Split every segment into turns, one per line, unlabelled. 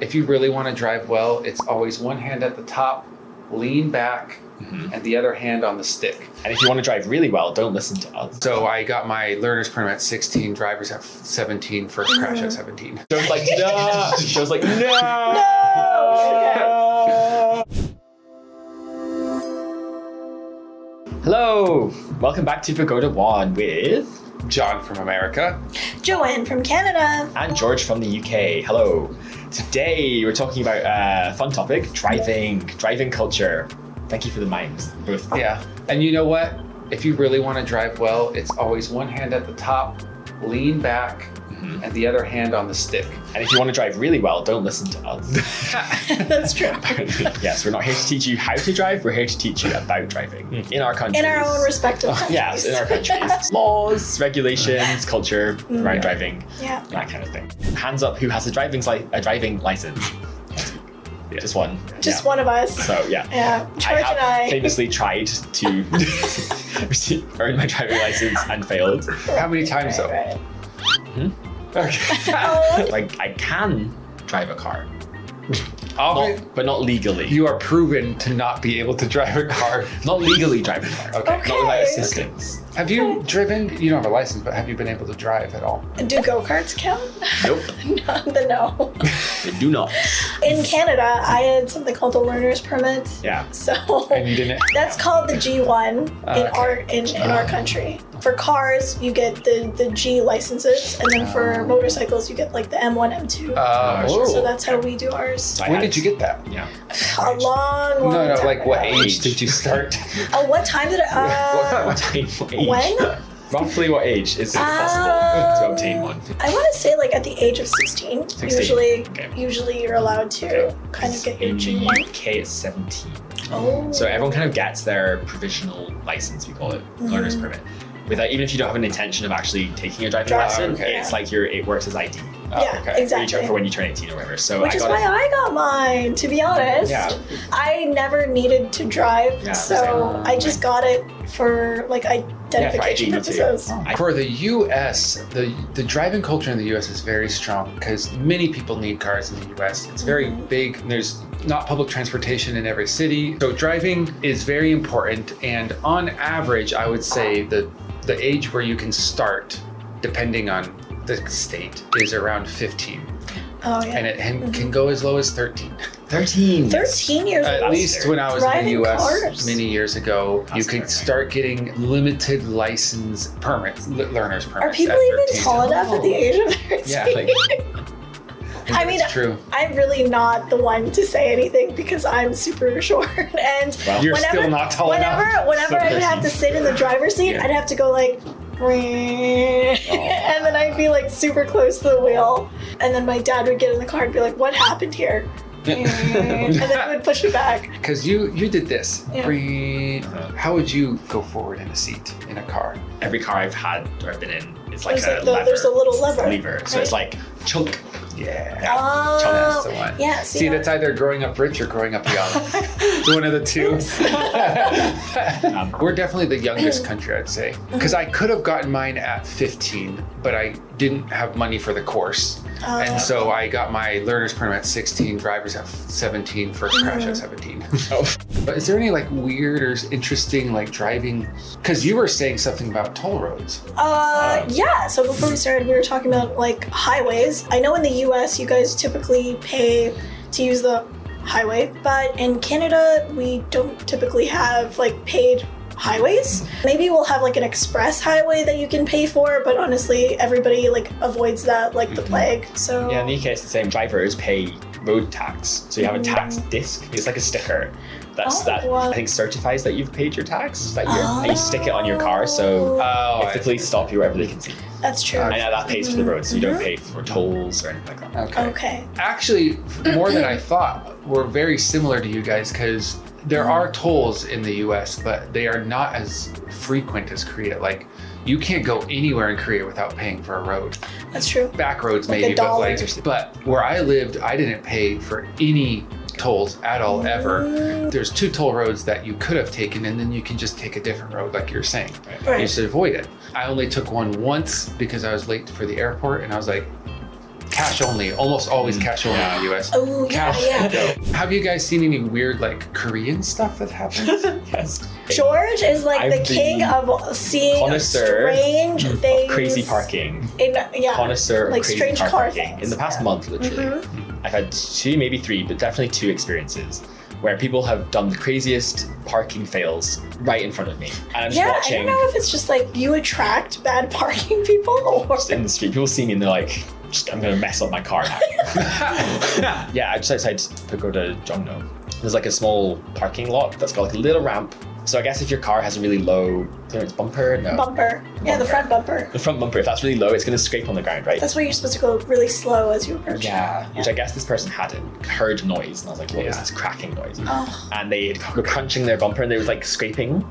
If you really want to drive well, it's always one hand at the top, lean back, and the other hand on the stick.
And if you want to drive really well, don't listen to us.
So I got my learner's permit at 16, driver's at 17, first crash at 17.
Joe's like, no! Joe's like, no!
No!
Hello! Welcome back to Pagoda 1 with
John from America.
Joanne from Canada.
and George from the UK. Hello. Today we're talking about a fun topic, driving culture. Thank you for the mimes, both.
Yeah. And you know what? If you really want to drive well, it's always one hand at the top, lean back, and the other hand on the stick.
And if you want to drive really well, don't listen to us.
That's true.
Yes, we're not here to teach you how to drive, we're here to teach you about driving in our countries.
In our own respective countries.
Yes, in our countries. Laws, regulations, culture around driving,
Yeah.
that kind of thing. Hands up who has a driving license. Yeah. Just one.
Just one of us.
So yeah.
Yeah. George
I
and I.
famously tried to earn my driving license and failed.
How many times though?
Right.
Okay.
Like I can drive a car, but not legally.
You are proven to not be able to drive a car.
Not legally drive a car.
Okay.
Okay.
Not without assistance.
Have you driven? You don't have a license, but have you been able to drive at all?
Do go-karts count?
Nope.
No.
They do not.
In Canada, I had something called a learner's permit.
Yeah.
So
And you didn't?
that's called the G1 in our country. For cars, you get the G licenses, and then for motorcycles, you get like the M1, M2. So that's how we do ours.
So I
When
had-
did you get that?
Yeah.
A long
No,
time
like what
ago.
age did you start?
Oh, what time did I?
What age?
When?
Roughly what age is it possible to obtain one?
I want to say like at the age of 16.
16. Okay.
Usually you're allowed to kind of get your
In the
G1.
UK, it's 17.
Oh.
So everyone kind of gets their provisional license, we call it, learner's permit. Without, even if you don't have an intention of actually taking a driving lesson,
okay.
it's like it works as ID.
Yeah,
okay.
exactly.
For when you turn 18 or whatever. So
Which is why I got mine, to be honest.
Yeah.
I never needed to drive,
Yeah,
so
same.
I just got it for like identification
ID too.
purposes.
For the US, the driving culture in the US is very strong because many people need cars in the US. It's very big. There's not public transportation in every city. So driving is very important. And on average, I would say the age where you can start, depending on the state, is around 15.
Oh yeah.
And it can go as low as 13.
13.
13 years old.
At least when I was in the
Driving
US
cars.
many years ago, you could
That's
start getting limited license permits, learner's permits.
Are people
at
even
13.
tall enough at the age of 13?
Yeah, like,
I mean,
it's true.
I'm really not the one to say anything because I'm super short. And
Well,
You're still not tall enough.
whenever I would have to sit in the driver's seat,
Yeah.
I'd have to go like, and then I'd be like super close to the wheel. And then my dad would get in the car and be like, what happened here? And then I would push it back.
Because you did this.
Yeah.
How would you go forward in a seat in a car?
Every car I've had or I've been in, it's like
There's
a
like
lever.
there's a little lever.
So it's like chunk.
Yeah.
Oh,
That's the one.
yeah.
See, that's either growing up rich or growing up young. It's one of the two. We're definitely the youngest country, I'd say. Because I could have gotten mine at 15, but I didn't have money for the course. And so I got my learner's permit at 16, driver's at 17, first crash at 17. But is there any like weird or interesting like driving? Because you were saying something about toll roads.
Yeah. So before we started, we were talking about like highways. I know in the US, you guys typically pay to use the highway, but in Canada, we don't typically have like paid highways. Maybe we'll have like an express highway that you can pay for, but honestly, everybody like avoids that like the plague. So
Yeah, in the UK it's the same. Drivers pay road tax. So you have a tax disc. It's like a sticker
wow.
I think certifies that you've paid your tax that year. And you stick it on your car, so if the police stop you, wherever they can see.
That's true.
And that pays for the road, so you don't pay for tolls or anything like that.
Okay.
Actually, more than I thought, we're very similar to you guys because there are tolls in the US, but they are not as frequent as Korea. Like, you can't go anywhere in Korea without paying for a road.
That's true.
Back roads
Like
maybe,
$1.
but where I lived, I didn't pay for any tolls at all ever. There's 2 toll roads that you could have taken, and then you can just take a different road, like you're saying.
Right.
You should avoid it. I only took one once because I was late for the airport, and I was like, cash only, almost always cash only in the US.
Oh, yeah, yeah.
Have you guys seen any weird like Korean stuff that happens?
Yes.
George is like
I'm
the king of seeing
connoisseur
strange things.
Crazy parking.
Yeah.
Connoisseur of
Like
crazy
strange
car
car
parking.
things.
In the past month, literally. I've had 2, maybe 3, but definitely 2 experiences where people have done the craziest parking fails right in front of me. And I'm just
Yeah, I
watching
don't know if it's just like you attract bad parking people or
just in the street. People see me and they're like, I'm going to mess up my car now. Yeah, just outside Pagoda, Jongno. There's like a small parking lot that's got like a little ramp. So I guess if your car has a really low clearance bumper,
bumper. Yeah, the front bumper.
The front bumper, if that's really low, it's going to scrape on the ground, right?
That's why you're supposed to go really slow as you approach.
Yeah, which I guess this person hadn't heard noise, and I was like, what is this cracking noise?
Oh.
And they were crunching their bumper, and they was like scraping,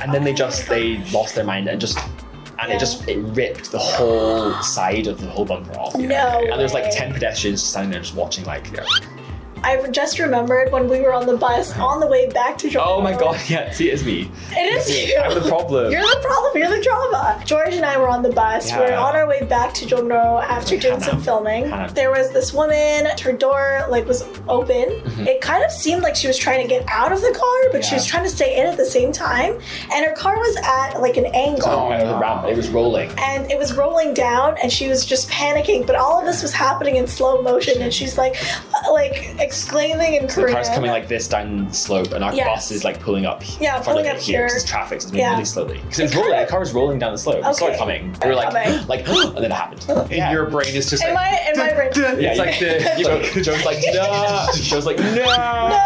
and then they lost their mind and it ripped the whole side of the whole bumper off.
No
And there's like
way.
10 pedestrians standing there just watching, like.
I just remembered when we were on the bus on the way back to Georgia.
Oh my god, yeah, see, it's me.
It is you.
I'm the problem.
You're the problem. You're the drama. George and I were on the bus.
Yeah.
We're on our way back to Jongno after doing some filming.
Hannah.
There was this woman. Her door was open. It kind of seemed like she was trying to get out of the car, but she was trying to stay in at the same time. And her car was at like an angle.
The ramp, it was rolling.
And it was rolling down, and she was just panicking. But all of this was happening in slow motion, and she's like exclaiming in
The
Korean.
car's coming like this down the slope, and our bus is like pulling up.
Yeah,
in front
pulling
of
up
it here.
here.
Because traffic's moving really slowly. Because it was
It
rolling.
kinda-
The car was rolling down the slope. It started
Okay.
coming. We were like,
Coming.
and then it happened.
And your brain is just
In
like.
my brain.
Yeah,
It's like the.
Joe's like, no. Joe's like, no.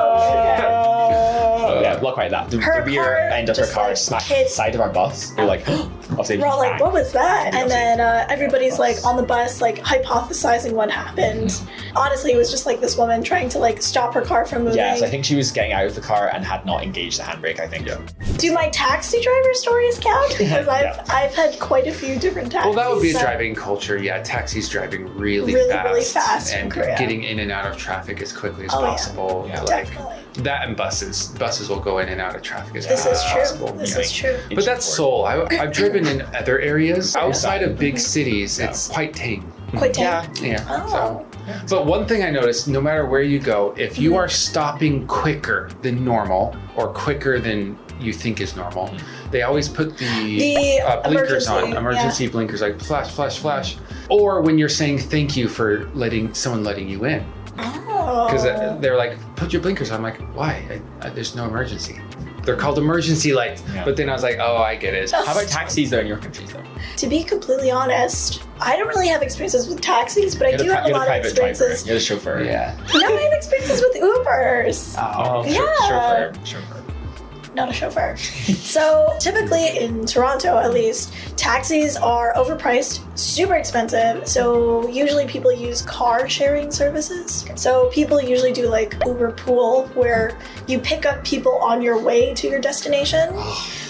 No.
Oh, yeah, not quite that. The
Her
rear
car
end of her
just,
car
like,
smacked
hit-
the side of our bus. We were like, obviously,
We're all like,
bang.
what was that? And then everybody's like on the bus, like hypothesizing what happened. Honestly, it was just like this woman trying to like stop her car from moving.
Yeah, so I think she was getting out of the car and had not engaged the handbrake, I think. Yeah.
Do my taxi driver stories count? Because
Yeah.
I've had quite a few different taxis.
Well, that would be a
so-
driving culture. Yeah, taxis driving really
Really fast in
and
Korea.
getting in and out of traffic as quickly as
Oh, yeah.
possible.
Yeah.
Like
Definitely.
that, and buses. Buses will go in and out of traffic as
This
quickly
is
as
true.
possible.
This
Yeah.
is true.
But that's Seoul. I've driven in other areas outside of big cities.
Yeah.
It's quite tame.
Quite tame.
Yeah.
Yeah.
Oh.
So. But one thing I noticed, no matter where you go, if you are stopping quicker than normal or quicker than you think is normal, they always put the blinkers on, emergency blinkers, like flash, flash, flash. Or when you're saying thank you for letting you in.
Oh.
Because they're like, put your blinkers on. I'm like, why? There's no emergency. They're called emergency lights.
Yeah.
But then I was like, oh, I get it.
How about taxis though in your countries though?
To be completely honest, I don't really have experiences with taxis, but I do have a
You're the
lot of
private driver.
experiences.
You're the chauffeur.
Yeah.
No, I have experiences with Ubers.
Oh,
Yeah.
chauffeur.
Not a chauffeur. So typically in Toronto, at least, taxis are overpriced, super expensive. So usually people use car sharing services. So people usually do like Uber Pool, where you pick up people on your way to your destination,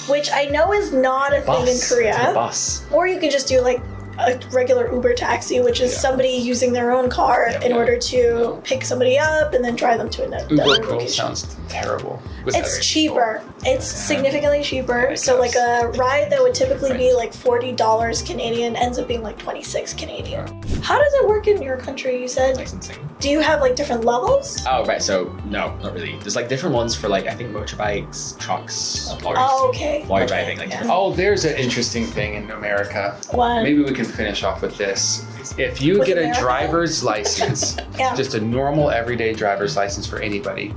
which I know is not a thing in
It's a
Korea.
bus.
Or you could just do like a regular Uber taxi, which is somebody using their own car in order to pick somebody up and then drive them to another
Uber Pool
location.
sounds terrible.
It's cheaper. It's significantly cheaper. So like a ride that would typically be like $40 Canadian ends up being like 26 Canadian. How does it work in your country, you said?
Licensing.
Do you have like different levels?
Oh, right. So, no, not really. There's like different ones for like, I think motorbikes, trucks, lorries.
Oh, okay.
Lorry
Okay,
driving, like
yeah.
different.
Oh, there's an interesting thing in America.
One.
Maybe we can finish off with this. If you
With
get
America?
a driver's license,
Yeah.
just a normal everyday driver's license for anybody,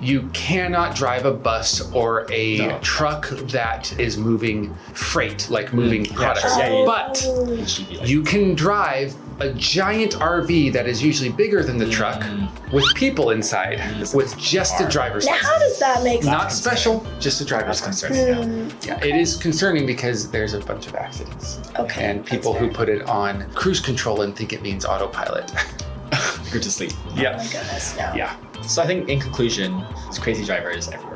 you cannot drive a bus or a truck that is moving freight, like moving products.
Yeah, yeah.
But
It should be like-
you can drive a giant RV that is usually bigger than the truck with people inside with just a driver's
Now,
license.
how does that make sense?
Not special, just a driver's
That's
license.
concerning,
Yeah, it is concerning because there's a bunch of accidents.
Okay,
And people
that's
who
fair.
put it on cruise control and think it means autopilot.
Good to sleep.
Oh my goodness, no.
Yeah.
So I think in conclusion, there's crazy drivers everywhere.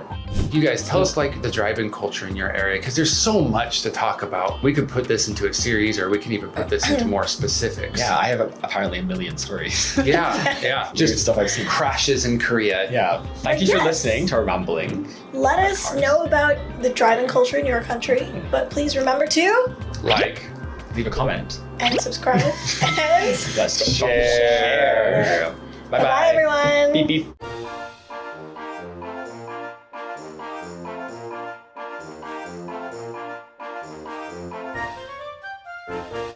You guys, tell us like the driving culture in your area, because there's so much to talk about. We could put this into a series, or we can even put this into more specifics.
Yeah, I have apparently a million stories.
Yeah.
Weird
Just
stuff I've seen.
crashes in Korea.
Yeah. Thank you for
Yes.
listening to our rambling.
Let us know about the driving culture in your country, but please remember to
Like,
Leave a comment.
and subscribe. And
Let's
share.
Bye-bye.
Bye, everyone.
Beep beep.